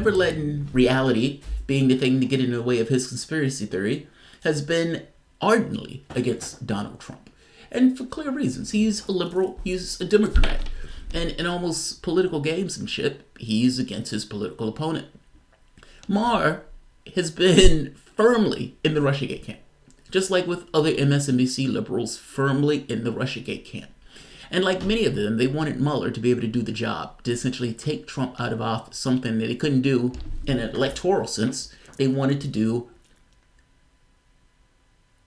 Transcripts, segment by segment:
never letting reality, being the thing to get in the way of his conspiracy theory, has been ardently against Donald Trump. And for clear reasons. He's a liberal, he's a Democrat. And in almost political gamesmanship, he's against his political opponent. Maher has been firmly in the Russiagate camp, just like with other MSNBC liberals firmly in the Russiagate camp. And like many of them, they wanted Mueller to be able to do the job, to essentially take Trump out of office, something that they couldn't do in an electoral sense. They wanted to do,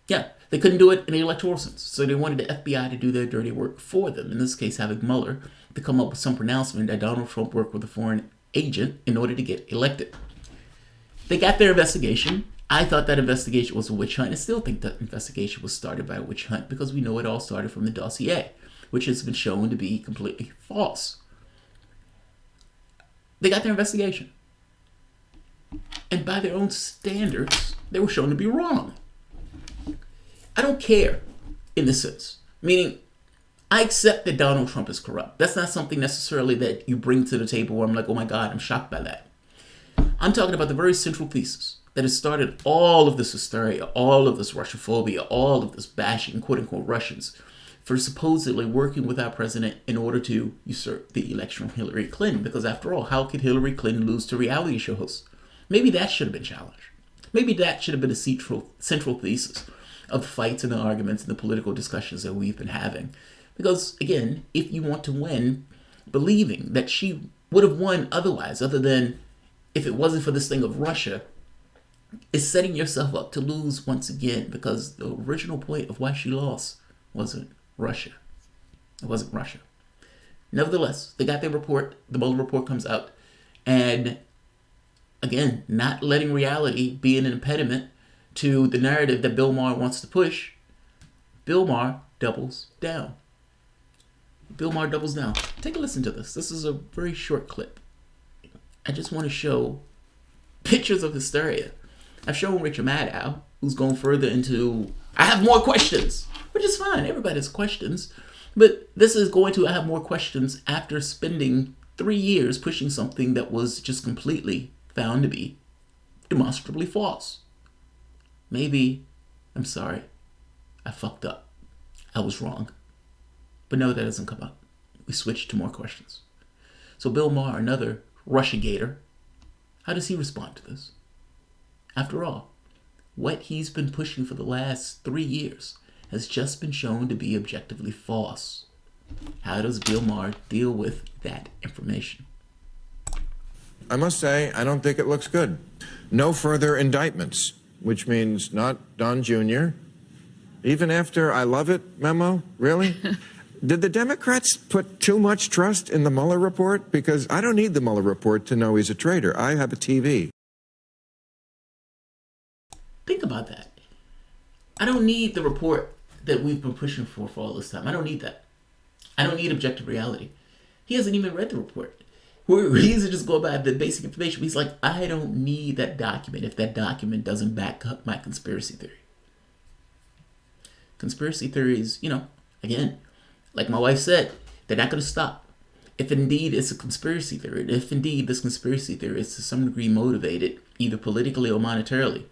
they couldn't do it in an electoral sense. So they wanted the FBI to do their dirty work for them. In this case, having Mueller to come up with some pronouncement that Donald Trump worked with a foreign agent in order to get elected. They got their investigation. I thought that investigation was a witch hunt. I still think that investigation was started by a witch hunt because we know it all started from the dossier, which has been shown to be completely false. They got their investigation. And by their own standards, they were shown to be wrong. I don't care in this sense. Meaning, I accept that Donald Trump is corrupt. That's not something necessarily that you bring to the table where I'm like, oh my God, I'm shocked by that. I'm talking about the very central thesis that has started all of this hysteria, all of this Russophobia, all of this bashing, quote unquote, Russians for supposedly working with our president in order to usurp the election of Hillary Clinton. Because after all, how could Hillary Clinton lose to reality show hosts? Maybe that should have been challenged. Maybe that should have been a central thesis of the fights and the arguments and the political discussions that we've been having. Because, again, if you want to win, believing that she would have won otherwise, other than if it wasn't for this thing of Russia, is setting yourself up to lose once again, because the original point of why she lost wasn't Russia. It wasn't Russia. Nevertheless, they got their report. The Mueller report comes out. And, again, not letting reality be an impediment to the narrative that Bill Maher wants to push, Bill Maher doubles down. Bill Maher doubles down. Take a listen to this. This is a very short clip. I just want to show pictures of hysteria. I've shown Richard Maddow, who's going further into, I have more questions, which is fine. Everybody has questions. But this is going to, I have more questions after spending 3 years pushing something that was just completely found to be demonstrably false. Maybe, I'm sorry, I fucked up. I was wrong. But no, that doesn't come up. We switch to more questions. So Bill Maher, another Russiagator, how does he respond to this? After all, what he's been pushing for the last 3 years has just been shown to be objectively false. How does Bill Maher deal with that information? I must say, I don't think it looks good. No further indictments, which means not Don Jr. Even after I love it memo, really? Did the Democrats put too much trust in the Mueller report? Because I don't need the Mueller report to know he's a traitor. I have a TV. Think about that. I don't need the report that we've been pushing for all this time. I don't need that. I don't need objective reality. He hasn't even read the report. He's just go by the basic information. He's like, I don't need that document if that document doesn't back up my conspiracy theory. Conspiracy theories, again, like my wife said, they're not going to stop. If indeed it's a conspiracy theory, if indeed this conspiracy theory is to some degree motivated, either politically or monetarily,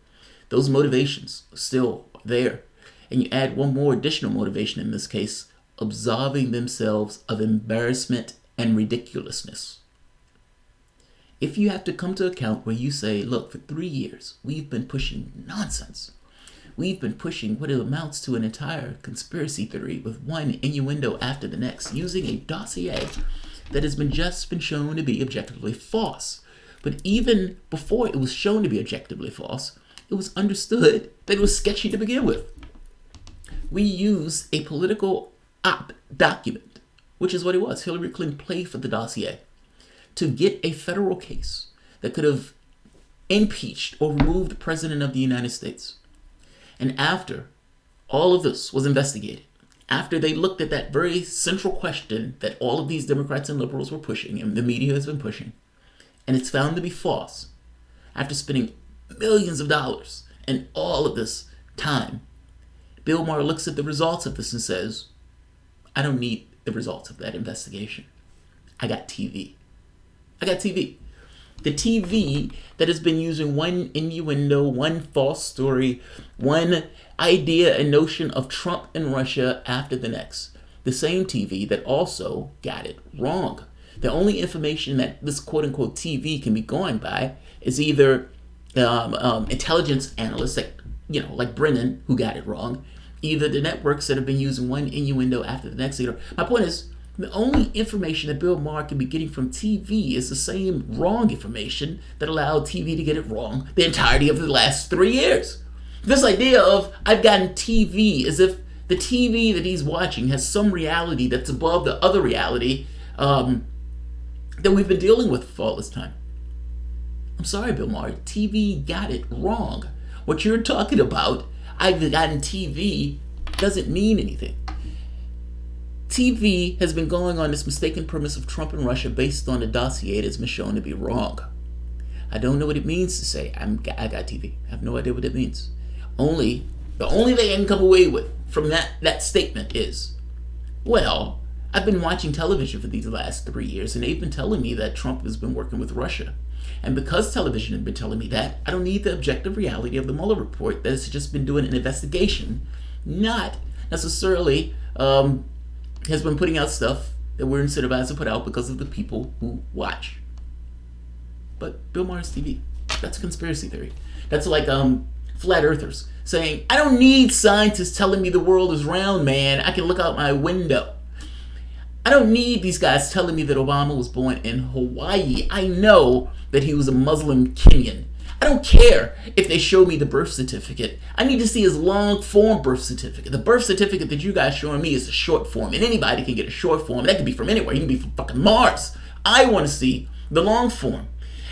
those motivations are still there. And you add one more additional motivation in this case, absolving themselves of embarrassment and ridiculousness. If you have to come to account where you say, look, for 3 years, we've been pushing nonsense. We've been pushing what it amounts to an entire conspiracy theory with one innuendo after the next, using a dossier that has just been shown to be objectively false. But even before it was shown to be objectively false, it was understood that it was sketchy to begin with. We used a political op document, which is what it was. Hillary Clinton played for the dossier to get a federal case that could have impeached or removed the President of the United States. And after all of this was investigated, after they looked at that very central question that all of these Democrats and liberals were pushing, and the media has been pushing, and it's found to be false, after spending millions of dollars and all of this time, Bill Maher looks at the results of this and says, I don't need the results of that investigation. I got TV. The TV that has been using one innuendo, one false story, one idea and notion of Trump and Russia after the next. The same TV that also got it wrong. The only information that this quote-unquote TV can be going by is either intelligence analysts, like Brennan, who got it wrong, either the networks that have been using one innuendo after the next. My point is, the only information that Bill Maher can be getting from TV is the same wrong information that allowed TV to get it wrong the entirety of the last 3 years. This idea of I've gotten TV as if the TV that he's watching has some reality that's above the other reality that we've been dealing with for all this time. I'm sorry, Bill Maher, TV got it wrong. What you're talking about, I've gotten TV, doesn't mean anything. TV has been going on this mistaken premise of Trump and Russia based on a dossier that's been shown to be wrong. I don't know what it means to say I got TV. I have no idea what it means. The only thing I can come away with from that statement is, well, I've been watching television for these last 3 years, and they've been telling me that Trump has been working with Russia. And because television has been telling me that, I don't need the objective reality of the Mueller report that has just been doing an investigation, not necessarily has been putting out stuff that we're incentivized to put out because of the people who watch. But Bill Maher's TV, that's a conspiracy theory. That's like flat earthers saying, I don't need scientists telling me the world is round, man. I can look out my window. I don't need these guys telling me that Obama was born in Hawaii. I know that he was a Muslim Kenyan. I don't care if they show me the birth certificate. I need to see his long form birth certificate. The birth certificate that you guys showing me is a short form, and anybody can get a short form. That can be from anywhere. You can be from fucking Mars. I want to see the long form.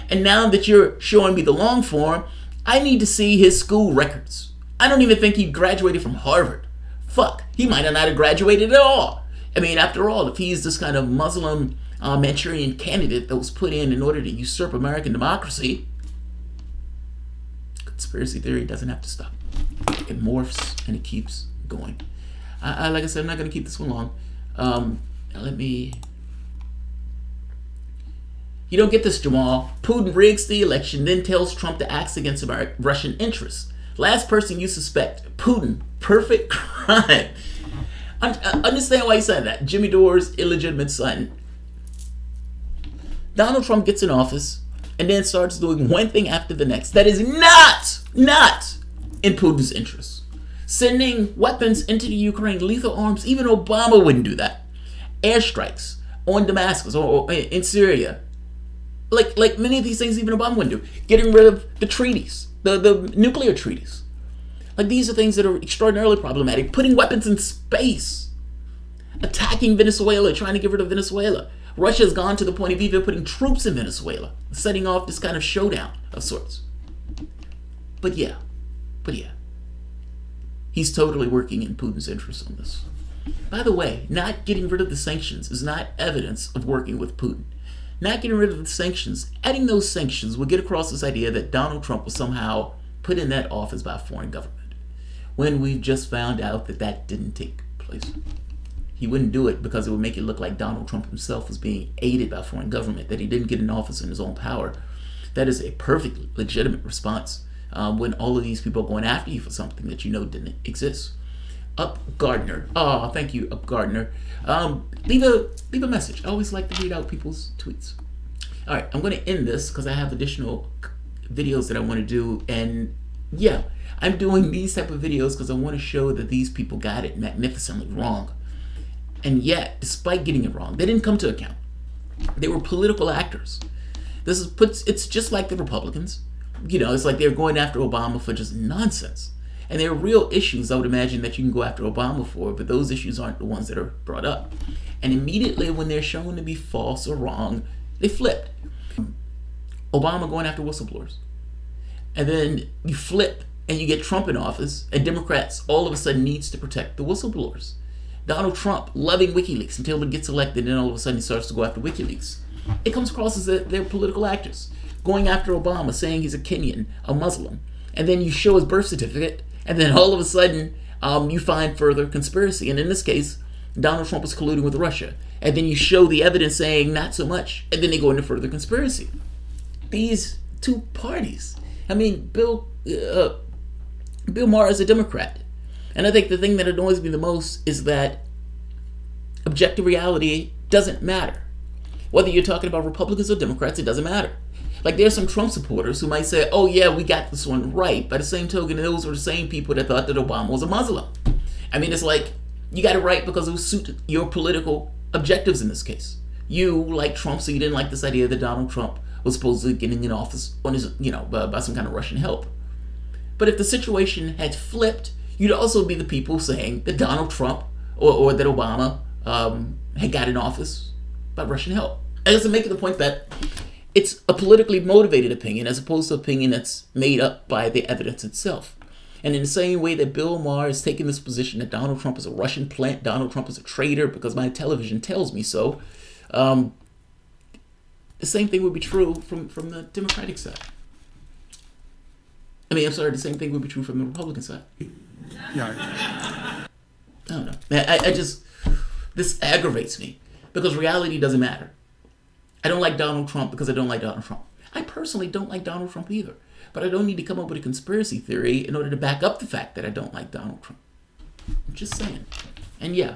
And now that you're showing me the long form, I need to see his school records. I don't even think he graduated from Harvard. Fuck, he might not have graduated at all. I mean, after all, if he's this kind of Muslim Manchurian candidate that was put in order to usurp American democracy, conspiracy theory doesn't have to stop. It morphs and it keeps going. Like I said, I'm not going to keep this one long. You don't get this, Jamal. Putin rigs the election, then tells Trump to act against Russian interests. Last person you suspect, Putin. Perfect crime. I understand why he said that. Jimmy Dore's illegitimate son. Donald Trump gets in office and then starts doing one thing after the next that is not in Putin's interest. Sending weapons into the Ukraine, lethal arms, even Obama wouldn't do that. Airstrikes on Damascus or in Syria. Like many of these things even Obama wouldn't do. Getting rid of the treaties, the nuclear treaties. Like, these are things that are extraordinarily problematic. Putting weapons in space. Attacking Venezuela, trying to get rid of Venezuela. Russia has gone to the point of even putting troops in Venezuela, setting off this kind of showdown of sorts. But yeah. He's totally working in Putin's interest on this. By the way, not getting rid of the sanctions is not evidence of working with Putin. Not getting rid of the sanctions, adding those sanctions will get across this idea that Donald Trump was somehow put in that office by a foreign government, when we've just found out that that didn't take place. He wouldn't do it because it would make it look like Donald Trump himself was being aided by a foreign government, that he didn't get in office in his own power. That is a perfectly legitimate response when all of these people are going after you for something that you know didn't exist. Up Gardner. Oh, thank you, Up Gardner. Leave a message. I always like to read out people's tweets. All right, I'm going to end this because I have additional videos that I want to do. And yeah, I'm doing these type of videos because I want to show that these people got it magnificently wrong. And yet, despite getting it wrong, they didn't come to account. They were political actors. It's just like the Republicans. It's like they're going after Obama for just nonsense. And there are real issues I would imagine that you can go after Obama for, but those issues aren't the ones that are brought up. And immediately when they're shown to be false or wrong, they flipped. Obama going after whistleblowers. And then you flip and you get Trump in office, and Democrats all of a sudden needs to protect the whistleblowers. Donald Trump loving WikiLeaks until he gets elected, and then all of a sudden he starts to go after WikiLeaks. It comes across as that they're political actors. Going after Obama, saying he's a Kenyan, a Muslim. And then you show his birth certificate, and then all of a sudden you find further conspiracy. And in this case, Donald Trump was colluding with Russia. And then you show the evidence saying not so much, and then they go into further conspiracy. these two parties. I mean, Bill Maher is a Democrat. And I think the thing that annoys me the most is that objective reality doesn't matter. Whether you're talking about Republicans or Democrats, it doesn't matter. Like, there's some Trump supporters who might say, oh yeah, we got this one right. By the same token, those were the same people that thought that Obama was a Muslim. I mean, it's like, you got it right because it would suit your political objectives in this case. You, like Trump, so you didn't like this idea that Donald Trump was supposedly getting in office on his, by some kind of Russian help. But if the situation had flipped, you'd also be the people saying that Donald Trump or that Obama had got in office by Russian help. I guess I'm making the point that it's a politically motivated opinion as opposed to opinion that's made up by the evidence itself. And in the same way that Bill Maher is taking this position that Donald Trump is a Russian plant, Donald Trump is a traitor because my television tells me so, the same thing would be true from the Democratic side. The same thing would be true from the Republican side. Yeah. I don't know. I just, this aggravates me because reality doesn't matter. I don't like Donald Trump because I don't like Donald Trump. I personally don't like Donald Trump either. But I don't need to come up with a conspiracy theory in order to back up the fact that I don't like Donald Trump. I'm just saying. And yeah,